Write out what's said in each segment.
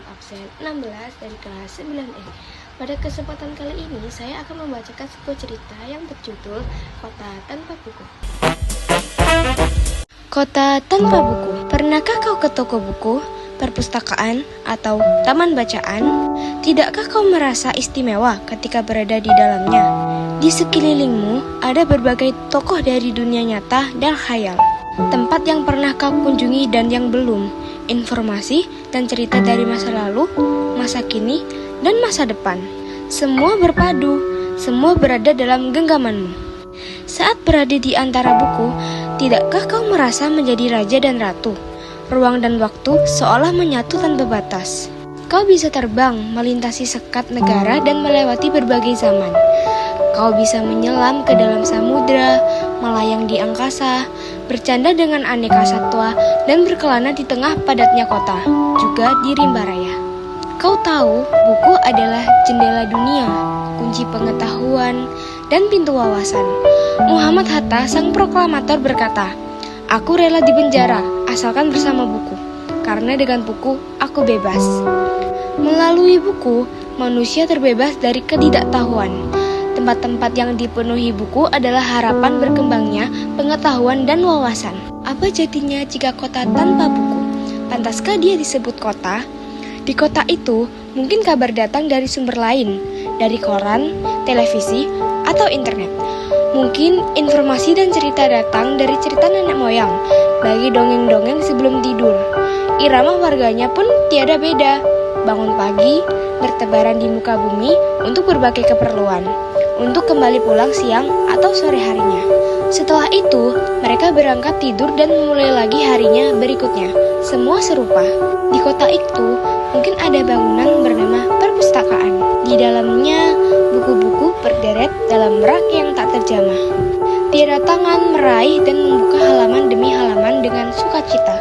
absen 16 dari kelas 9E. Pada kesempatan kali ini, saya akan membacakan sebuah cerita yang berjudul Kota Tanpa Buku. Kota tanpa buku. Pernahkah kau ke toko buku, perpustakaan, atau taman bacaan? Tidakkah kau merasa istimewa ketika berada di dalamnya? Di sekelilingmu ada berbagai tokoh dari dunia nyata dan khayal. Tempat yang pernah kau kunjungi dan yang belum. Informasi dan cerita dari masa lalu, masa kini, dan masa depan. Semua berpadu, semua berada dalam genggamanmu. Saat berada di antara buku, tidakkah kau merasa menjadi raja dan ratu? Ruang dan waktu seolah menyatu tanpa batas. Kau bisa terbang, melintasi sekat negara dan melewati berbagai zaman. Kau bisa menyelam ke dalam samudera, melayang di angkasa, bercanda dengan aneka satwa, dan berkelana di tengah padatnya kota, juga di rimba raya. Kau tahu, buku adalah jendela dunia, kunci pengetahuan, dan pintu wawasan. Muhammad Hatta, sang proklamator berkata, "Aku rela dipenjara, asalkan bersama buku, karena dengan buku, aku bebas." Melalui buku, manusia terbebas dari ketidaktahuan. Tempat-tempat yang dipenuhi buku adalah harapan berkembangnya pengetahuan dan wawasan. Apa jadinya jika kota tanpa buku? Pantaskah dia disebut kota? Di kota itu, mungkin kabar datang dari sumber lain, dari koran, televisi, atau internet. Mungkin informasi dan cerita datang dari cerita nenek moyang, bagi dongeng-dongeng sebelum tidur. Irama warganya pun tiada beda. Bangun pagi, bertebaran di muka bumi untuk berbagai keperluan, untuk kembali pulang siang atau sore harinya. Setelah itu, mereka berangkat tidur dan memulai lagi harinya berikutnya. Semua serupa. Di kota itu, mungkin ada bangunan bernama perpustakaan. Di dalamnya, buku-buku berderet dalam rak yang tak terjamah. Tiada tangan meraih dan membuka halaman demi halaman dengan sukacita.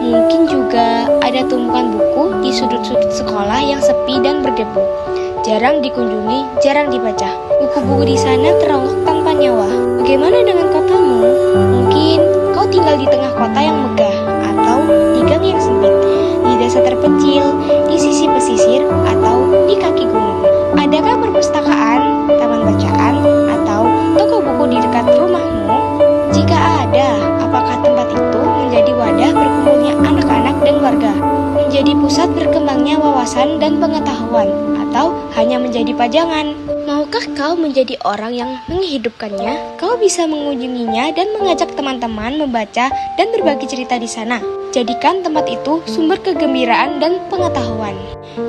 Mungkin juga ada tumpukan buku di sudut-sudut sekolah yang sepi dan berdebu. Jarang dikunjungi, jarang dibaca. Buku-buku di sana terolok tanpa nyawa. Bagaimana dengan kotamu? Mungkin kau tinggal di tengah kota yang megah, atau di gang yang sempit, di desa terpencil, di sisi pesisir, atau di kaki gunung. Adakah perpustakaan, taman bacaan, atau toko buku di dekat rumahmu? Jika ada, apakah tempat itu menjadi wadah berkumpulnya anak-anak dan warga? Menjadi pusat berkembangnya wawasan dan pengetahuan, atau hanya menjadi pajangan? Maukah kau menjadi orang yang menghidupkannya? Kau bisa mengunjunginya dan mengajak teman-teman membaca dan berbagi cerita di sana. Jadikan tempat itu sumber kegembiraan dan pengetahuan.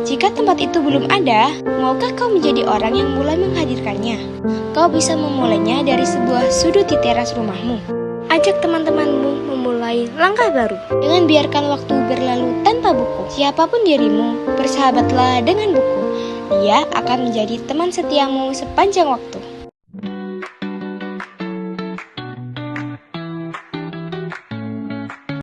Jika tempat itu belum ada, maukah kau menjadi orang yang mulai menghadirkannya? Kau bisa memulainya dari sebuah sudut di teras rumahmu. Ajak teman-temanmu memulai langkah baru. Jangan biarkan waktu berlalu tanpa buku. Siapapun dirimu, bersahabatlah dengan buku. Dia akan menjadi teman setiamu sepanjang waktu.